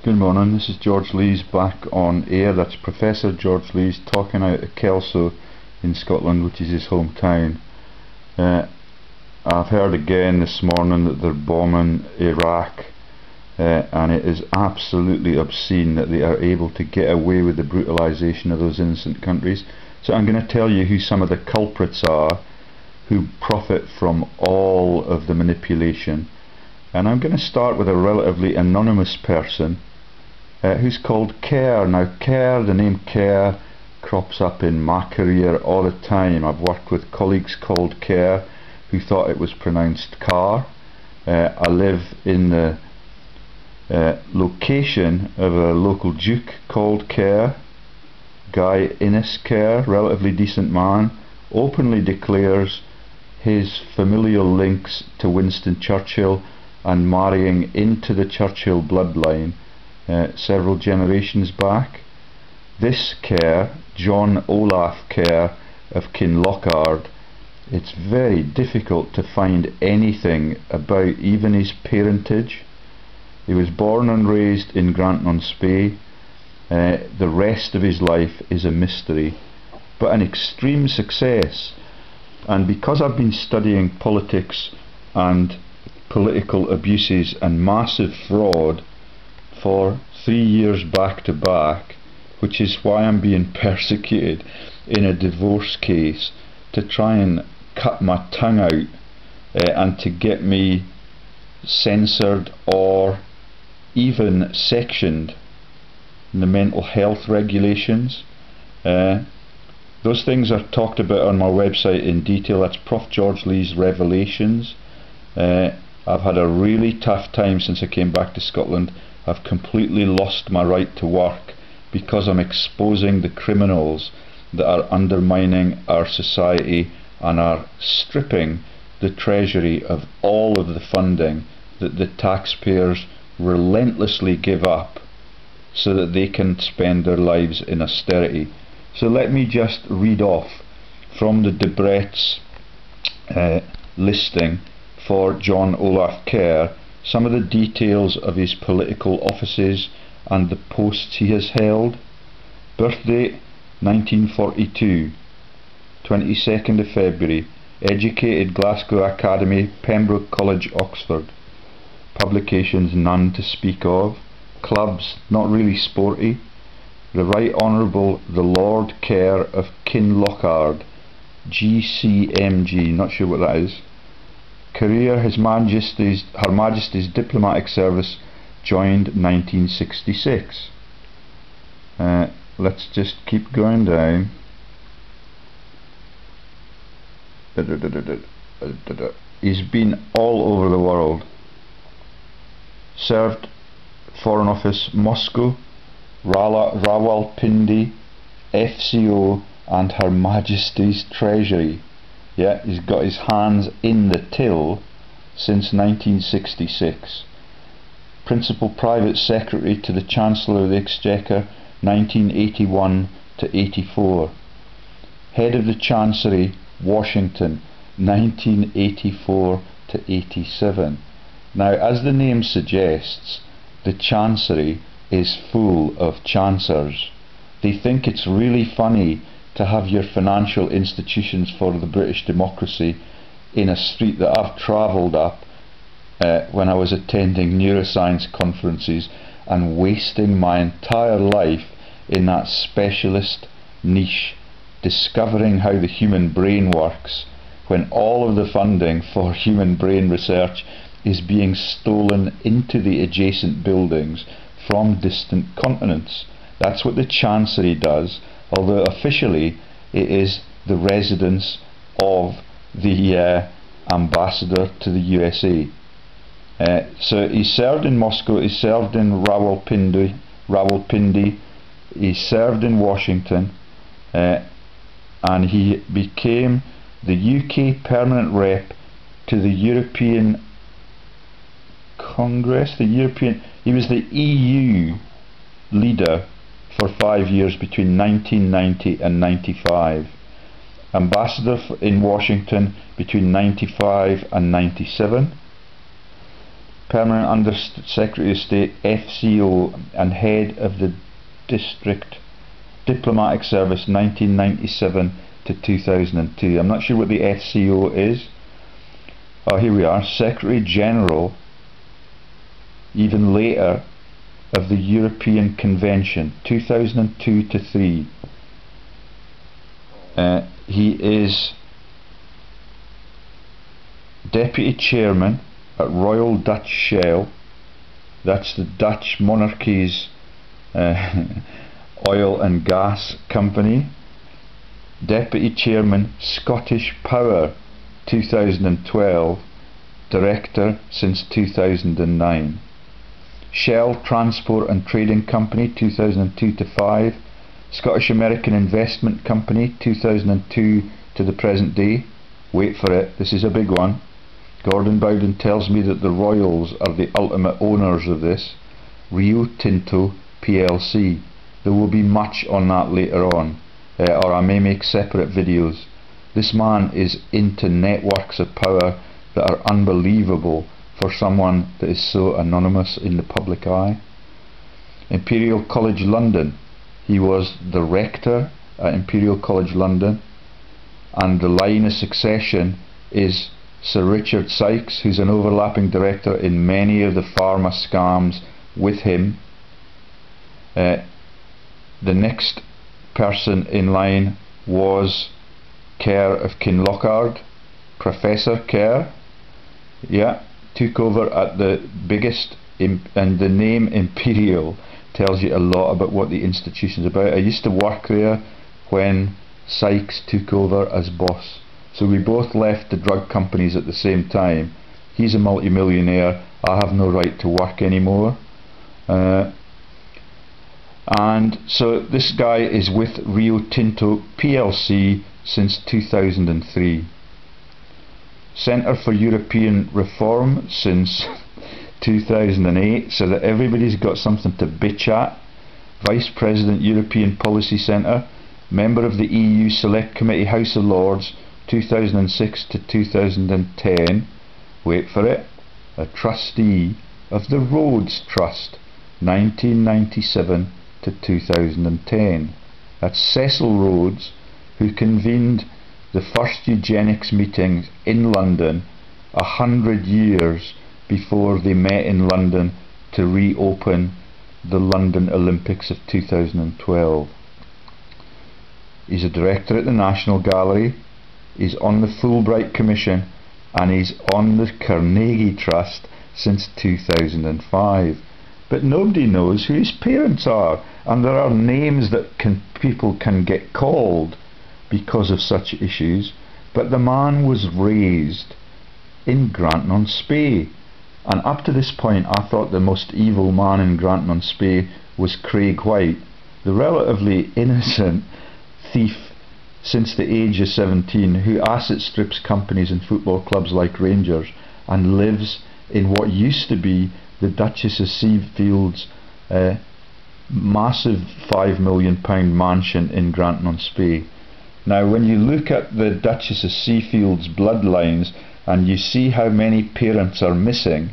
Good morning, this is George Lees back on air. That's Professor George Lees talking out of Kelso in Scotland, which is his hometown. I've heard again this morning that they're bombing Iraq, and it is absolutely obscene that they are able to get away with the brutalisation of those innocent countries. So I'm going to tell you who some of the culprits are who profit from all of the manipulation. And I'm going to start with a relatively anonymous person who's called Kerr. Now Kerr, the name Kerr crops up in my career all the time. I've worked with colleagues called Kerr who thought it was pronounced Carr. I live in the location of a local duke called Kerr, Guy Innes Kerr, relatively decent man, openly declares his familial links to Winston Churchill and marrying into the Churchill bloodline several generations back. This Kerr, John Olaf Kerr of Kinlochard, it's very difficult to find anything about even his parentage. He was born and raised in Granton-on-Spey. The rest of his life is a mystery, but an extreme success. And because I've been studying politics and political abuses and massive fraud for 3 years back to back, which is why I'm being persecuted in a divorce case to try and cut my tongue out and to get me censored or even sectioned in the mental health regulations. Those things are talked about on my website in detail. That's Prof George Lees Revelations. I've had a really tough time since I came back to Scotland. I've completely lost my right to work because I'm exposing the criminals that are undermining our society and are stripping the Treasury of all of the funding that the taxpayers relentlessly give up so that they can spend their lives in austerity. So let me just read off from the Debrett's listing for John Olaf Kerr some of the details of his political offices and the posts he has held. Birthday 1942, 22nd of February, educated Glasgow Academy, Pembroke College, Oxford. Publications none to speak of. Clubs not really sporty. The Right Honourable the Lord Kerr of Kinlochard, GCMG, not sure what that is. Career, Her Majesty's Diplomatic Service, joined 1966. Let's just keep going down. He's been all over the world. Served Foreign Office Moscow, Rawalpindi, FCO and Her Majesty's Treasury. Yeah, he's got his hands in the till since 1966. Principal Private Secretary to the Chancellor of the Exchequer 1981 to 84. Head of the Chancery, Washington 1984 to 87. Now, as the name suggests, the Chancery is full of chancers. They think it's really funny to have your financial institutions for the British democracy in a street that I've travelled up when I was attending neuroscience conferences and wasting my entire life in that specialist niche, discovering how the human brain works, when all of the funding for human brain research is being stolen into the adjacent buildings from distant continents. That's what the Chancery does, although officially it is the residence of the ambassador to the USA. So he served in Moscow, he served in Rawalpindi, he served in Washington, and he became the UK permanent rep to the European Congress. He was the EU leader for 5 years between 1990 and 95. Ambassador in Washington between 95 and 97. Permanent Under Secretary of State, FCO, and Head of the District Diplomatic Service 1997 to 2002. I'm not sure what the FCO is. Oh, here we are. Secretary General, even later, of the European Convention 2002 to 3. He is Deputy Chairman at Royal Dutch Shell. That's the Dutch monarchy's oil and gas company. Deputy Chairman, Scottish Power 2012. Director since 2009. Shell Transport and Trading Company 2002 to 5. Scottish American Investment Company 2002 to the present day. Wait for it, this is a big one. Gordon Bowden tells me that the Royals are the ultimate owners of this. Rio Tinto PLC. There will be much on that later on, or I may make separate videos. This man is into networks of power that are unbelievable for someone that is so anonymous in the public eye. Imperial College London. He was the rector at Imperial College London, and the line of succession is Sir Richard Sykes, who's an overlapping director in many of the pharma scams with him. The next person in line was Kerr of Kinlochard, Professor Kerr. Yeah, took over at the biggest, and the name Imperial tells you a lot about what the institution's about. I used to work there when Sykes took over as boss, so we both left the drug companies at the same time. He's a multi-millionaire, I have no right to work anymore. And so this guy is with Rio Tinto PLC since 2003. Centre for European Reform since 2008, so that everybody's got something to bitch at. Vice President, European Policy Centre. Member of the EU Select Committee, House of Lords 2006 to 2010. Wait for it. A trustee of the Rhodes Trust 1997 to 2010. That's Cecil Rhodes, who convened the first eugenics meetings in London 100 years before they met in London to reopen the London Olympics of 2012. He's a director at the National Gallery, he's on the Fulbright Commission, and he's on the Carnegie Trust since 2005. But nobody knows who his parents are, and there are names that people can get called because of such issues, but the man was raised in Granton-on-Spey, and up to this point I thought the most evil man in Granton-on-Spey was Craig White, the relatively innocent thief since the age of 17 who asset strips companies and football clubs like Rangers and lives in what used to be the Duchess of Seafield's massive £5 million mansion in Granton-on-Spey. Now when you look at the Duchess of Seafield's bloodlines and you see how many parents are missing,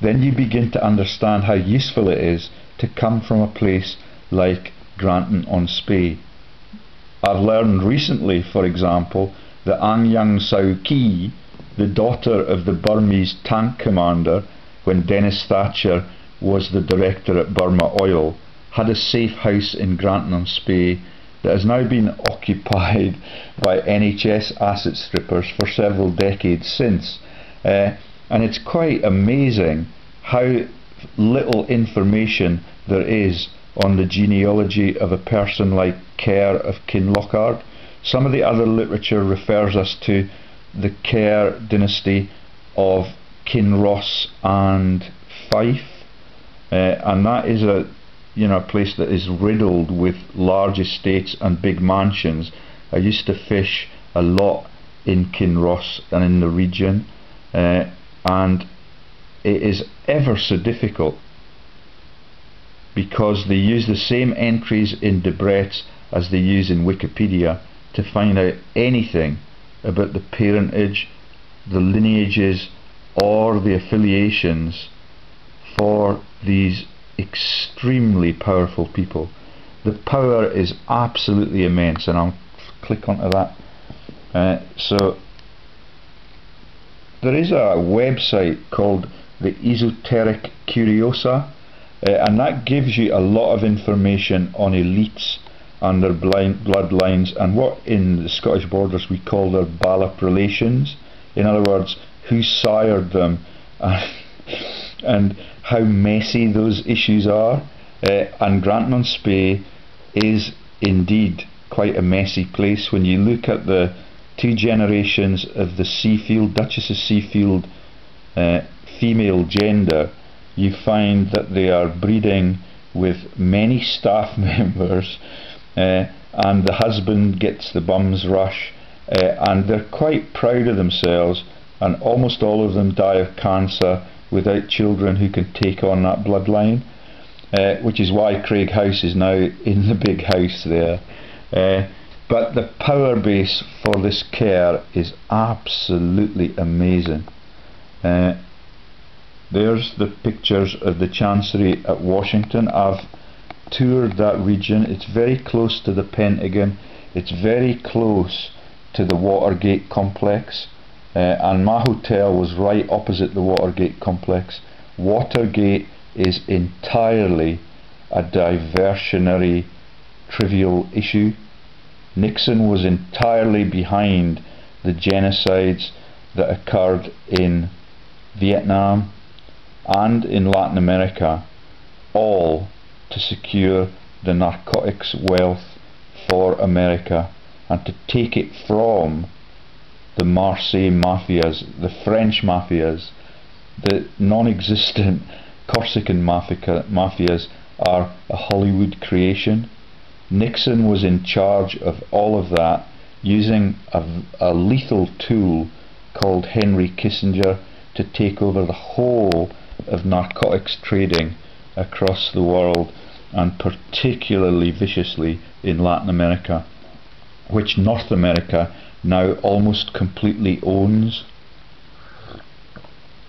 then you begin to understand how useful it is to come from a place like Granton-on-Spey. I've learned recently, for example, that Aung San Suu Kyi, the daughter of the Burmese tank commander when Dennis Thatcher was the director at Burma Oil, had a safe house in Granton-on-Spey that has now been occupied by NHS asset strippers for several decades since. And it's quite amazing how little information there is on the genealogy of a person like Kerr of Kinlochard. Some of the other literature refers us to the Kerr dynasty of Kinross and Fife, and that is a place that is riddled with large estates and big mansions. I used to fish a lot in Kinross and in the region, and it is ever so difficult because they use the same entries in Debrett's as they use in Wikipedia to find out anything about the parentage, the lineages or the affiliations for these extremely powerful people. The power is absolutely immense, and I'll click onto that. So there is a website called the Esoteric Curiosa, and that gives you a lot of information on elites and their bloodlines, and what in the Scottish Borders we call their Ballop relations. In other words, who sired them and how messy those issues are. And Grantown-on-Spey is indeed quite a messy place. When you look at the two generations of the Seafield, Duchess of Seafield female gender, you find that they are breeding with many staff members, and the husband gets the bum's rush, and they're quite proud of themselves, and almost all of them die of cancer without children who can take on that bloodline, which is why Craig House is now in the big house there. But the power base for this Kerr is absolutely amazing. There's the pictures of the Chancery at Washington. I've toured that region. It's very close to the Pentagon. It's very close to the Watergate complex, and my hotel was right opposite the Watergate complex. Watergate is entirely a diversionary, trivial issue. Nixon was entirely behind the genocides that occurred in Vietnam and in Latin America, all to secure the narcotics wealth for America and to take it from the Marseille mafias, the French mafias. The non-existent Corsican mafias are a Hollywood creation. Nixon was in charge of all of that, using a lethal tool called Henry Kissinger to take over the whole of narcotics trading across the world, and particularly viciously in Latin America, which North America now almost completely owns.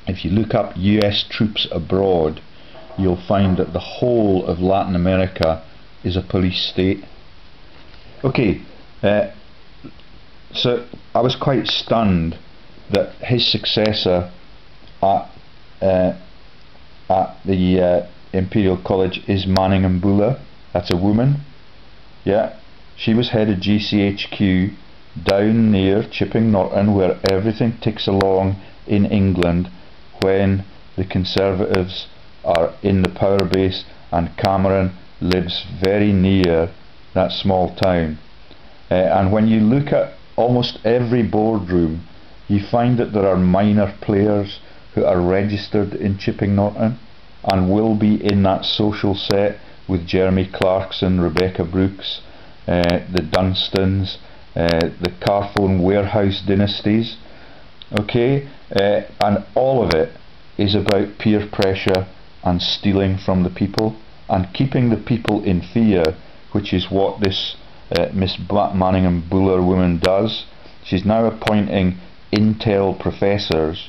If you look up US troops abroad, you'll find that the whole of Latin America is a police state. Okay, so I was quite stunned that his successor at the Imperial College is Manningham Buller. That's a woman. Yeah, she was head of GCHQ down near Chipping Norton, where everything ticks along in England when the Conservatives are in the power base, and Cameron lives very near that small town. And when you look at almost every boardroom, you find that there are minor players who are registered in Chipping Norton and will be in that social set with Jeremy Clarkson, Rebecca Brooks, the Dunstans, the Carphone Warehouse dynasties. Okay, and all of it is about peer pressure and stealing from the people and keeping the people in fear, which is what this Miss Manningham Buller woman does. She's now appointing Intel professors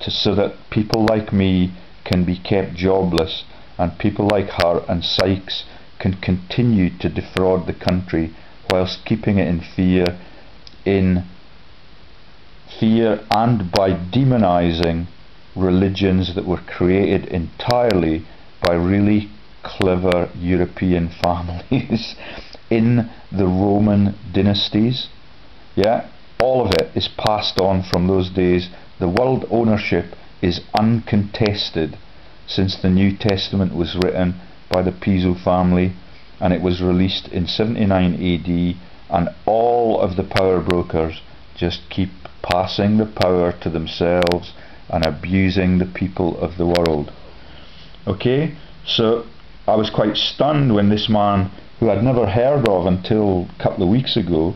so that people like me can be kept jobless, and people like her and Sykes can continue to defraud the country whilst keeping it in fear and by demonizing religions that were created entirely by really clever European families in the Roman dynasties. Yeah, all of it is passed on from those days. The world ownership is uncontested since the New Testament was written by the Piso family, and it was released in 79 AD, and all of the power brokers just keep passing the power to themselves and abusing the people of the world. Okay, so I was quite stunned when this man, who I'd never heard of until a couple of weeks ago,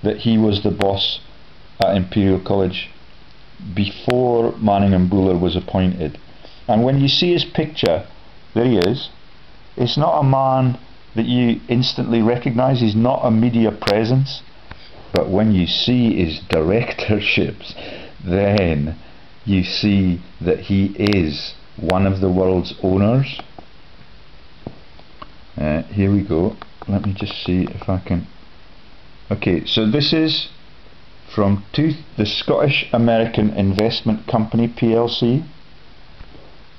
that he was the boss at Imperial College before Manningham Buller was appointed. And when you see his picture, there he is. It's not a man that you instantly recognise. He's not a media presence. But when you see his directorships, then you see that he is one of the world's owners. Here we go. Let me just see if I can. Okay, so this is from the Scottish American Investment Company PLC,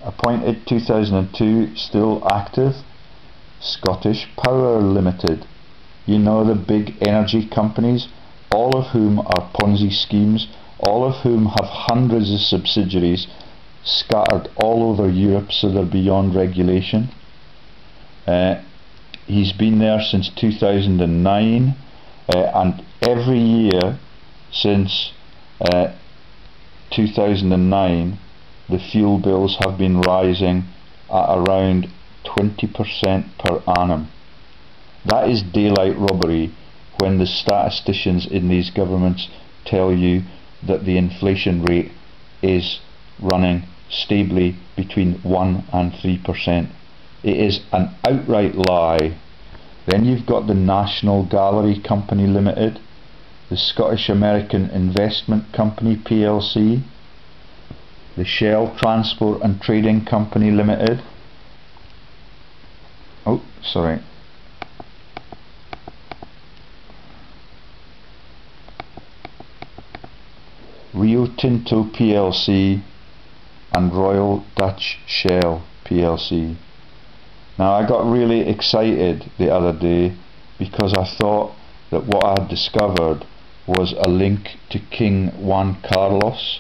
appointed 2002, still active. Scottish Power Limited, you know, the big energy companies, all of whom are Ponzi schemes, all of whom have hundreds of subsidiaries scattered all over Europe, so they're beyond regulation. He's been there since 2009, and every year since 2009 the fuel bills have been rising at around 20% per annum. That is daylight robbery when the statisticians in these governments tell you that the inflation rate is running stably between 1 and 3%. It is an outright lie. Then you've got the National Gallery Company Limited, the Scottish American Investment Company PLC, the Shell Transport and Trading Company Limited, Rio Tinto PLC, and Royal Dutch Shell PLC. Now, I got really excited the other day because I thought that what I had discovered was a link to King Juan Carlos.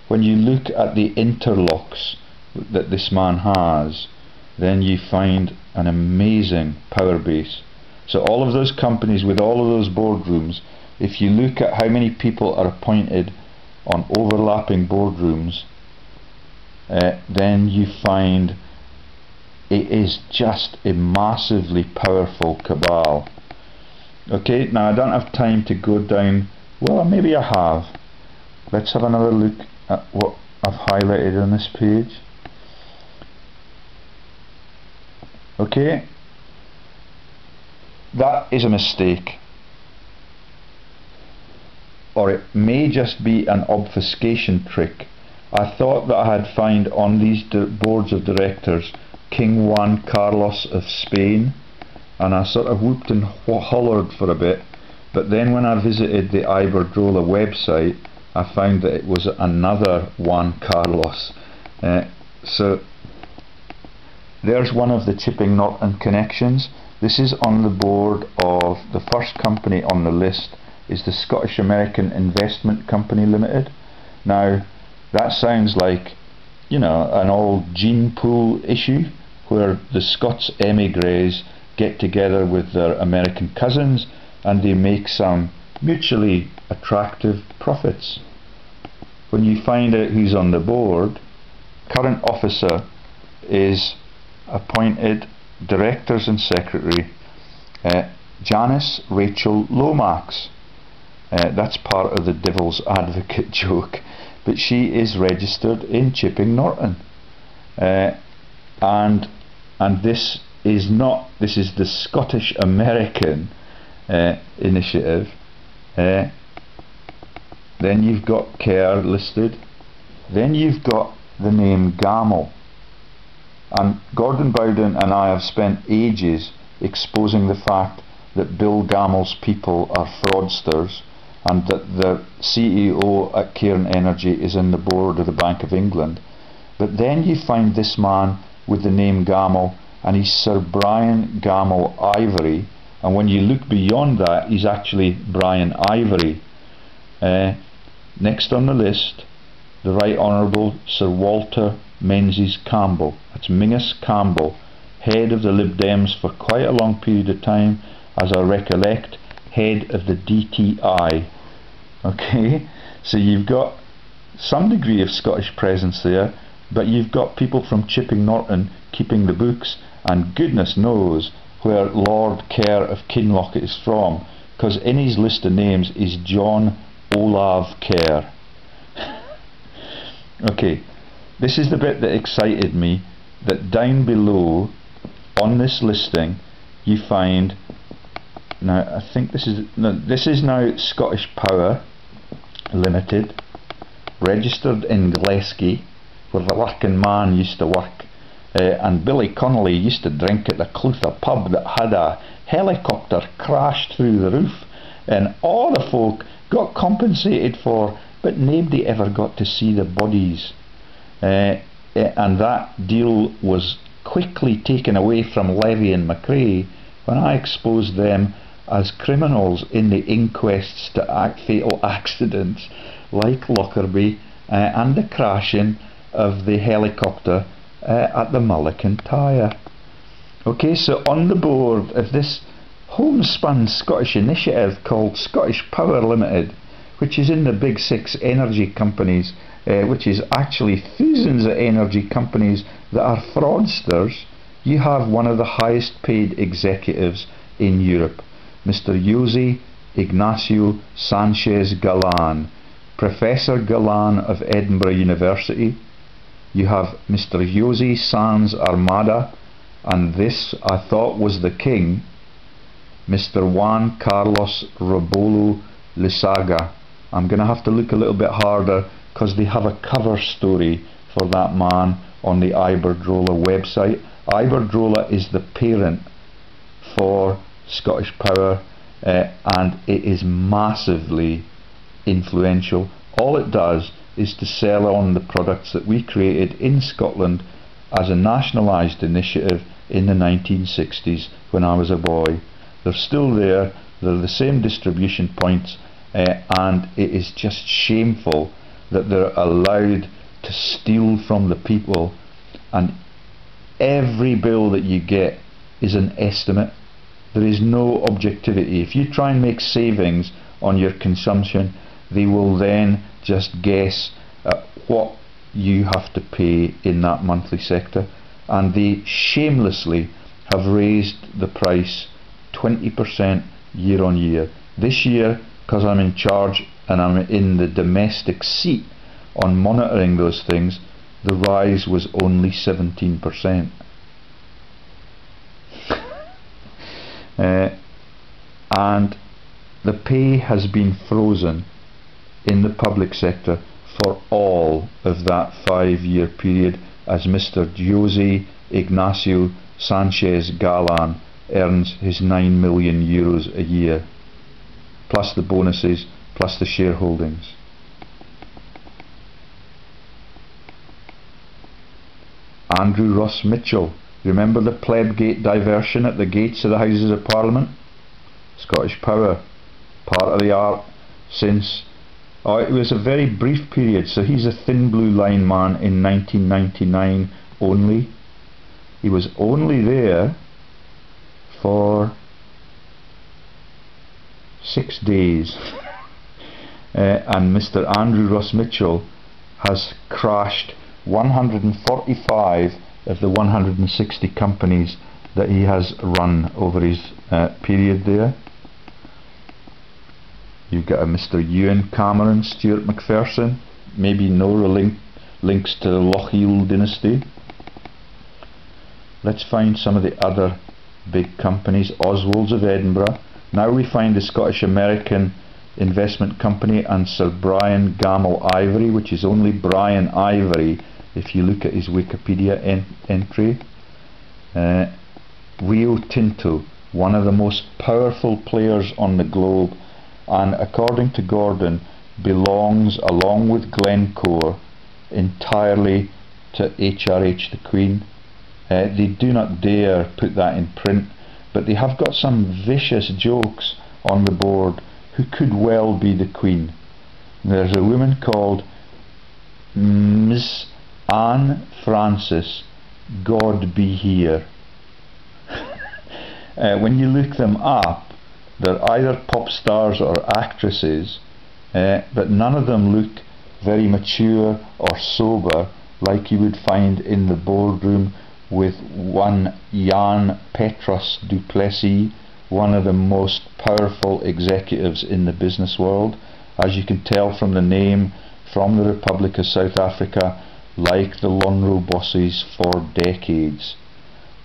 When you look at the interlocks that this man has, then you find an amazing power base. So all of those companies with all of those boardrooms, if you look at how many people are appointed on overlapping boardrooms, then you find it is just a massively powerful cabal. Okay, now I don't have time to go down, well, maybe I have. Let's have another look at what I've highlighted on this page. Okay, that is a mistake, or it may just be an obfuscation trick. I thought that I had found on these boards of directors King Juan Carlos of Spain, and I sort of whooped and hollered for a bit, but then when I visited the Iberdrola website, I found that it was another Juan Carlos. So there's one of the Chipping Norton connections. This is on the board of the first company on the list, is the Scottish American Investment Company Limited. Now that sounds like, you know, an old gene pool issue where the Scots emigres get together with their American cousins and they make some mutually attractive profits. When you find out who's on the board, current officer is appointed directors and secretary Janice Rachel Lomax. That's part of the devil's advocate joke, but she is registered in Chipping Norton, and this is the Scottish American initiative. Then you've got Kerr listed, then you've got the name Gamel, and Gordon Bowden and I have spent ages exposing the fact that Bill Gamel's people are fraudsters, and that the CEO at Cairn Energy is in the board of the Bank of England. But then you find this man with the name Gamel, and he's Sir Brian Gamel Ivory, and when you look beyond that, he's actually Brian Ivory. Next on the list, the Right Honourable Sir Walter Menzies Campbell. That's Mingus Campbell, head of the Lib Dems for quite a long period of time, as I recollect, head of the DTI. Okay, so you've got some degree of Scottish presence there, but you've got people from Chipping Norton keeping the books, and goodness knows where Lord Kerr of Kinloch is from, because in his list of names is John Olav Kerr. Okay, this is the bit that excited me, that down below on this listing you find, now I think this is now Scottish Power Limited, registered in Glasgow, where the working man used to work, and Billy Connolly used to drink at the Clutha pub that had a helicopter crashed through the roof, and all the folk got compensated for, but nobody ever got to see the bodies. And that deal was quickly taken away from Levy and McRae when I exposed them as criminals in the inquests to fatal accidents like Lockerbie and the crashing of the helicopter at the Mullican Tyre. Okay, so on the board of this homespun Scottish initiative called Scottish Power Limited, which is in the big six energy companies, which is actually thousands of energy companies that are fraudsters, you have one of the highest paid executives in Europe, Mr. José Ignacio Sanchez Galan, Professor Galan of Edinburgh University. You have Mr. José Sans Armada, and this I thought was the king, Mr. Juan Carlos Rebolo Lisaga. I'm going to have to look a little bit harder because they have a cover story for that man on the Iberdrola website. Iberdrola is the parent for Scottish Power, and it is massively influential. All it does is to sell on the products that we created in Scotland as a nationalised initiative in the 1960s when I was a boy. They're still there, they're the same distribution points, and it is just shameful that they're allowed to steal from the people, and every bill that you get is an estimate. There is no objectivity. If you try and make savings on your consumption, they will then just guess at what you have to pay in that monthly sector, and they shamelessly have raised the price 20% year on year. This year, because I'm in charge and I'm in the domestic seat on monitoring those things, the rise was only 17%. And the pay has been frozen in the public sector for all of that 5-year period, as Mr. José Ignacio Sanchez Galan earns his €9 million a year, plus the bonuses, plus the shareholdings. Andrew Ross Mitchell, remember the Plebgate diversion at the gates of the Houses of Parliament? Scottish Power, part of the art since, it was a very brief period, so he's a thin blue line man in 1999 only. He was only there for 6 days. And Mr. Andrew Ross Mitchell has crashed 145 of the 160 companies that he has run over his period there. You've got a Mr. Ewan Cameron, Stuart McPherson, maybe no links to the Lochiel dynasty. Let's find some of the other big companies. Oswald's of Edinburgh. Now we find the Scottish American Investment Company and Sir Brian Gamble Ivory, which is only Brian Ivory if you look at his Wikipedia entry. Rio Tinto, one of the most powerful players on the globe, and according to Gordon belongs, along with Glencore, entirely to HRH the Queen. They do not dare put that in print, but they have got some vicious jokes on the board who could well be the Queen. There's a woman called Miss Anne Francis God be here. When you look them up, they're either pop stars or actresses, but none of them look very mature or sober like you would find in the boardroom with one Jan Petros du Plessis, one of the most powerful executives in the business world, as you can tell from the name, from the Republic of South Africa, like the Lonhro bosses for decades.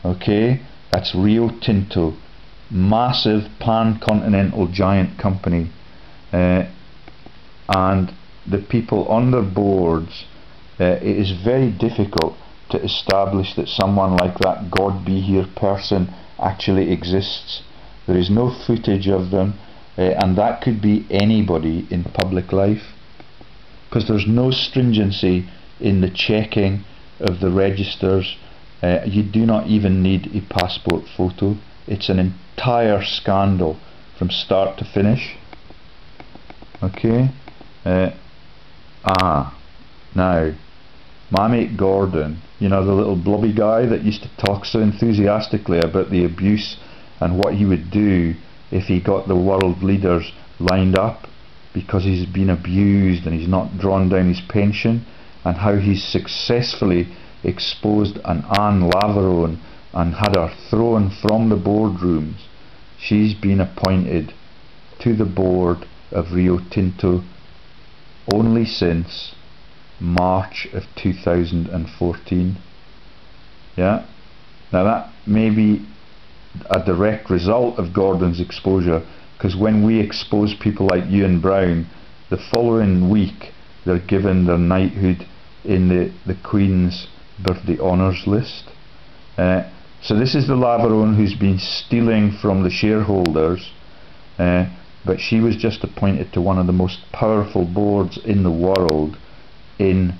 Okay, that's Rio Tinto, massive pan-continental giant company, and the people on their boards, it is very difficult to establish that someone like that God be here person actually exists. There is no footage of them, and that could be anybody in public life, because there's no stringency in the checking of the registers. You do not even need a passport photo. It's an entire scandal from start to finish. Okay. Now, my mate Gordon, you know, the little blobby guy that used to talk so enthusiastically about the abuse and what he would do if he got the world leaders lined up because he's been abused and he's not drawn down his pension, and how he's successfully exposed an Anne Laveron and had her thrown from the boardrooms. She's been appointed to the board of Rio Tinto only since March of 2014. Yeah, now that may be a direct result of Gordon's exposure, because when we expose people like Ewan Brown, the following week they're given their knighthood in the Queen's birthday honours list. So this is the Laveron who's been stealing from the shareholders, but she was just appointed to one of the most powerful boards in the world in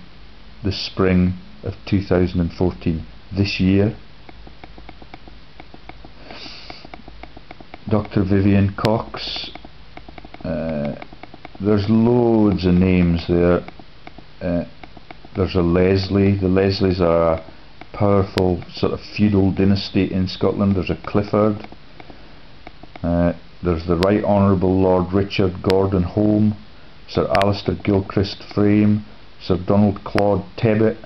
the spring of 2014, this year. Dr. Vivienne Cox, there's loads of names there. There's a Leslie. The Leslies are a powerful sort of feudal dynasty in Scotland. There's a Clifford. There's the Right Honourable Lord Richard Gordon Home, Sir Alistair Gilchrist Frame, Sir Donald Claude Tebbit.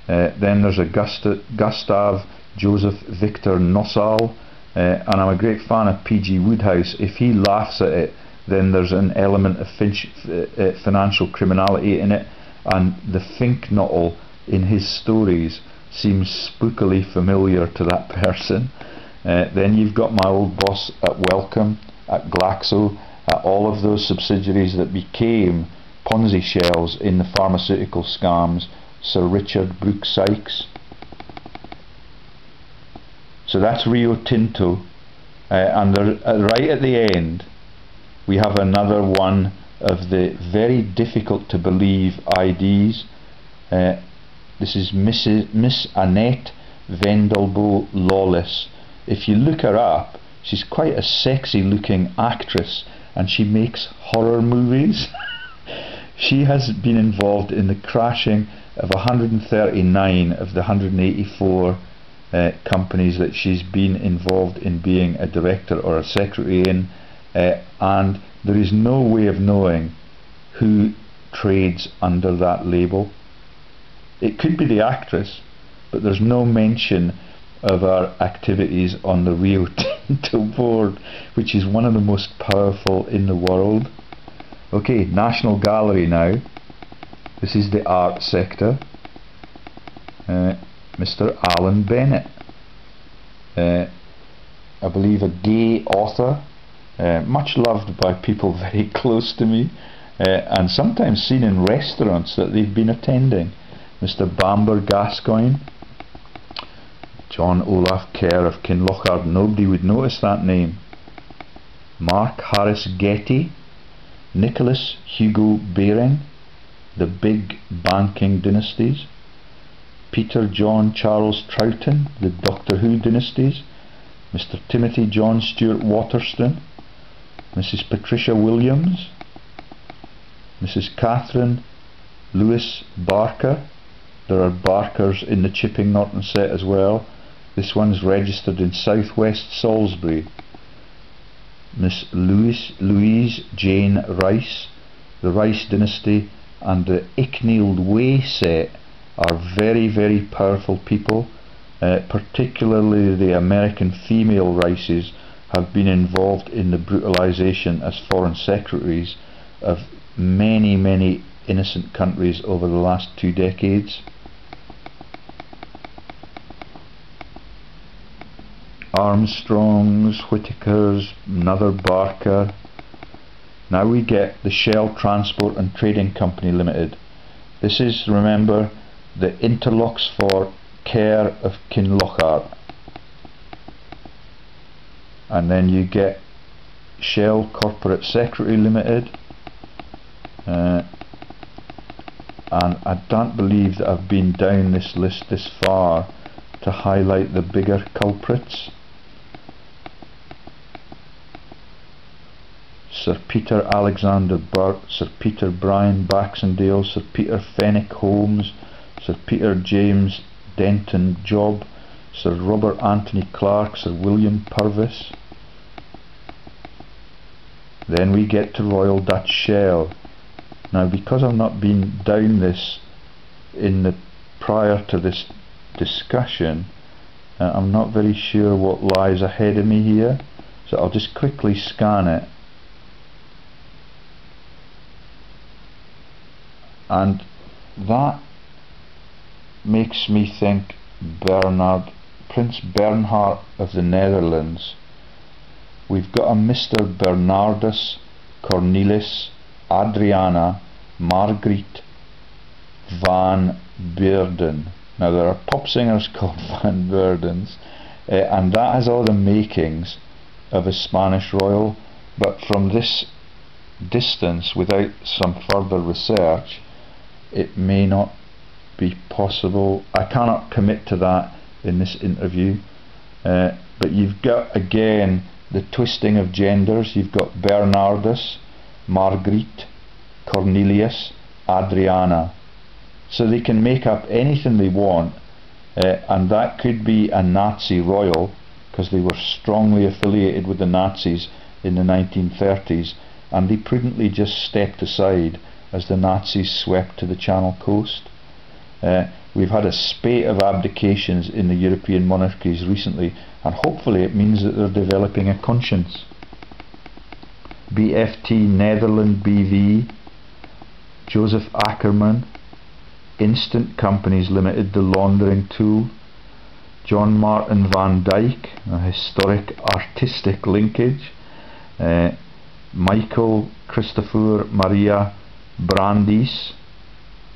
Then there's a Gustav Joseph Victor Nossal, and I'm a great fan of P.G. Woodhouse. If he laughs at it, then there's an element of financial criminality in it, and the Finknottle in his stories seems spookily familiar to that person. Then you've got my old boss at Wellcome, at Glaxo, at all of those subsidiaries that became Ponzi shells in the pharmaceutical scams, Sir Richard Brooke Sykes. So that's Rio Tinto, and right at the end we have another one of the very difficult to believe IDs. This is Miss Annette Vendelbo Lawless. If you look her up, she's quite a sexy looking actress, and she makes horror movies. She has been involved in the crashing of 139 of the 184 companies that she's been involved in being a director or a secretary in, and there is no way of knowing who trades under that label. It could be the actress, but there's no mention of our activities on the Rio Tinto board, which is one of the most powerful in the world. Okay, National Gallery now. This is the art sector. Mr. Alan Bennett, I believe a gay author, much loved by people very close to me, and sometimes seen in restaurants that they've been attending. Mr. Bamber Gascoigne, John Olaf Kerr of Kinlochard, nobody would notice that name. Mark Harris Getty, Nicholas Hugo Baring, the big banking dynasties. Peter John Charles Troughton, the Doctor Who dynasties. Mr. Timothy John Stewart Waterston, Mrs. Patricia Williams, Mrs. Catherine Lewis Barker. There are Barkers in the Chipping Norton set as well. This one's registered in Southwest Salisbury. Miss Louise Jane Rice, the Rice dynasty, and the Icknield Way set are very, very powerful people. Particularly the American female Rices have been involved in the brutalisation as foreign secretaries of many, many innocent countries over the last 2 decades. Armstrongs, Whitakers, another Barker, Now we get the Shell Transport and Trading Company Limited. This is, remember, the Interlocks for Care of Kinlochart. And then you get Shell Corporate Secretary Limited. And I don't believe that I've been down this list this far to highlight the bigger culprits. Sir Peter Alexander Burt, Sir Peter Brian Baxendale, Sir Peter Fenwick Holmes, Sir Peter James Denton Job, Sir Robert Anthony Clark, Sir William Purvis. Then we get to Royal Dutch Shell. Now, because I've not been down this prior to this discussion, I'm not very sure what lies ahead of me here, so I'll just quickly scan it. And that makes me think Prince Bernhard of the Netherlands. We've got a Mr. Bernardus Cornelis Adriana Margriet van Beurden. Now, there are pop singers called Van Beurdens, and that has all the makings of a Spanish royal, but from this distance, without some further research, it may not be possible. I cannot commit to that in this interview, but you've got again the twisting of genders. You've got Bernardus, Margriet, Cornelius, Adriana, so they can make up anything they want, and that could be a Nazi royal, because they were strongly affiliated with the Nazis in the 1930s, and they prudently just stepped aside as the Nazis swept to the Channel coast. We've had a spate of abdications in the European monarchies recently, and hopefully it means that they're developing a conscience. BFT Netherland BV, Joseph Ackerman, Instant Companies Limited, the laundering tool, John Martin van Dyke, a historic artistic linkage, Michael Christopher Maria Brandeis,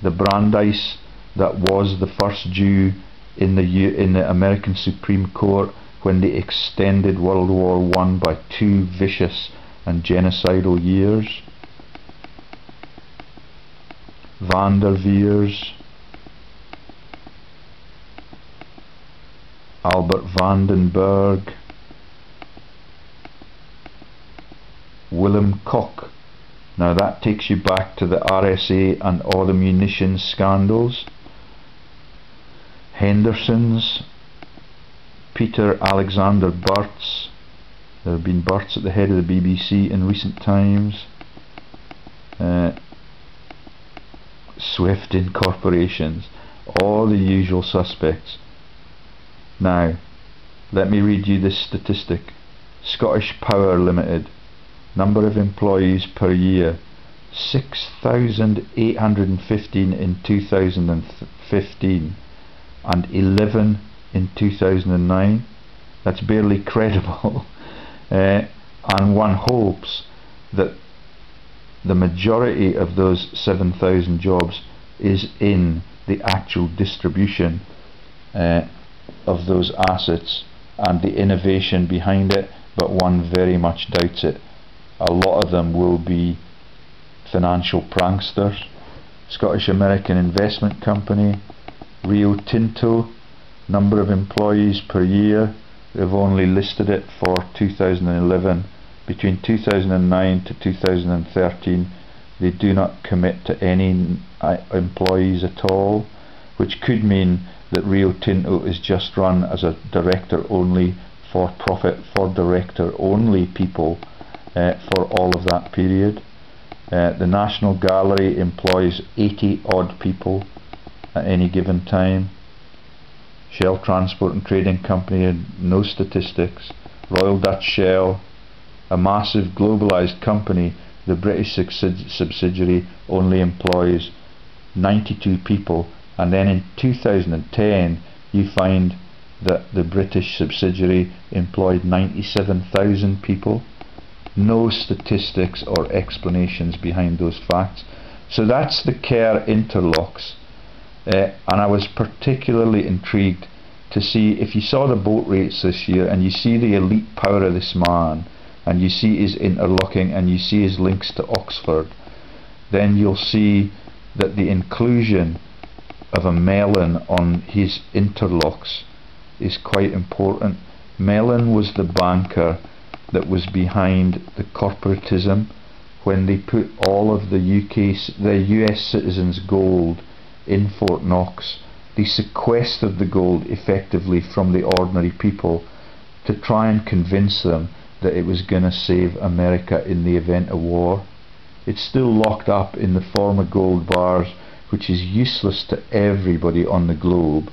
the Brandeis that was the first Jew in the American Supreme Court when they extended World War I by 2 vicious and genocidal years. Van der Veers, Albert Vandenberg, Willem Koch. Now that takes you back to the RSA and all the munitions scandals. Henderson's, Peter Alexander Burts. There have been Burts at the head of the BBC in recent times. Swift Incorporations, all the usual suspects. Now, let me read you this statistic. Scottish Power Limited, number of employees per year, 6,815 in 2015 and 11 in 2009. That's barely credible. And one hopes that the majority of those 7,000 jobs is in the actual distribution of those assets and the innovation behind it, but one very much doubts it. A lot of them will be financial pranksters. Scottish American Investment Company, Rio Tinto, number of employees per year. They've only listed it for 2011. Between 2009 to 2013 they do not commit to any employees at all, which could mean that Rio Tinto is just run as a director only, for profit, for director only people for all of that period. The National Gallery employs 80 odd people at any given time. Shell Transport and Trading Company had no statistics. Royal Dutch Shell, a massive globalised company, the British subsidiary only employs 92 people, and then in 2010 you find that the British subsidiary employed 97,000 people. no statistics or explanations behind those facts. So that's the Kerr interlocks, and I was particularly intrigued to see, if you saw the boat rates this year and you see the elite power of this man, and you see his interlocking, and you see his links to Oxford, then you'll see that the inclusion of a Mellon on his interlocks is quite important. Mellon was the banker that was behind the corporatism when they put all of the US citizens' gold in Fort Knox. They sequestered the gold effectively from the ordinary people to try and convince them that it was going to save America in the event of war. It's still locked up in the form of gold bars, which is useless to everybody on the globe,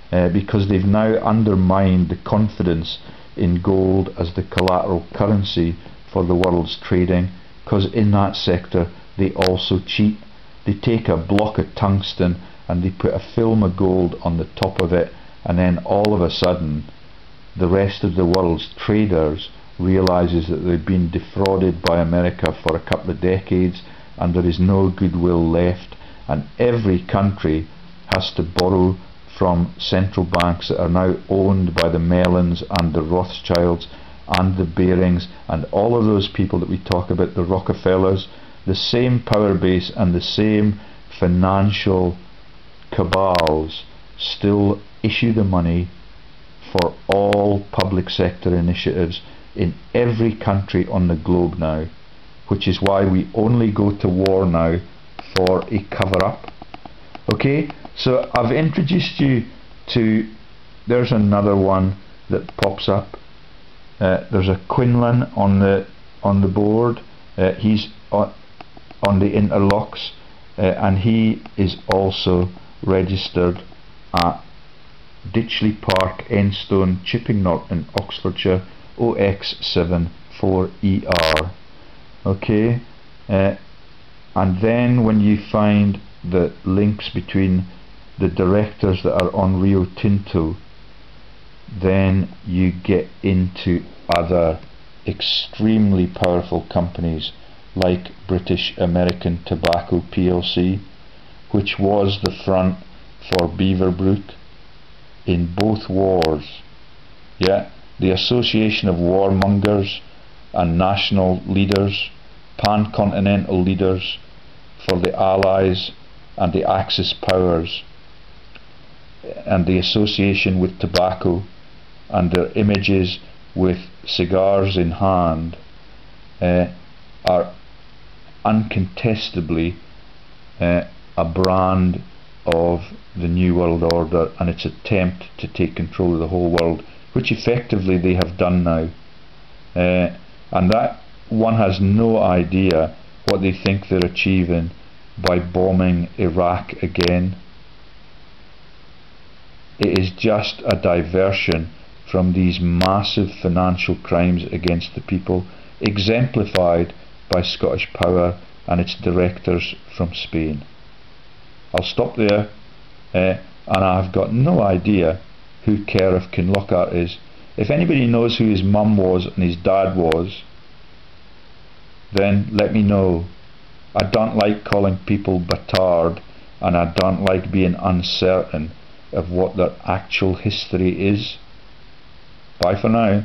because they've now undermined the confidence in gold as the collateral currency for the world's trading, because in that sector they also cheat. They take a block of tungsten and they put a film of gold on the top of it, and then all of a sudden the rest of the world's traders realizes that they've been defrauded by America for a couple of decades, and there is no goodwill left, and every country has to borrow from central banks that are now owned by the Mellons and the Rothschilds and the Barings and all of those people that we talk about, the Rockefellers. The same power base and the same financial cabals still issue the money for all public sector initiatives in every country on the globe now, which is why we only go to war now for a cover-up. Okay, so I've introduced you to, there's another one that pops up. There's a Quinlan on the board. He's on the interlocks, and he is also registered at Ditchley Park, Enstone, Chipping Norton, Oxfordshire, OX7 4ER. Okay, and then when you find the links between the directors that are on Rio Tinto, then you get into other extremely powerful companies like British American Tobacco PLC, which was the front for Beaverbrook in both wars. Yeah, the Association of Warmongers and national leaders, pan-continental leaders for the Allies and the Axis powers, and the association with tobacco and their images with cigars in hand are uncontestably a brand of the New World Order and its attempt to take control of the whole world, which effectively they have done now. And that one has no idea what they think they're achieving by bombing Iraq again. It is just a diversion from these massive financial crimes against the people, exemplified by Scottish Power and its directors from Spain. I'll stop there, and I've got no idea who Kerr of Kinlochart is. If anybody knows who his mum was and his dad was, then let me know. I don't like calling people batard, and I don't like being uncertain of what their actual history is. Bye for now.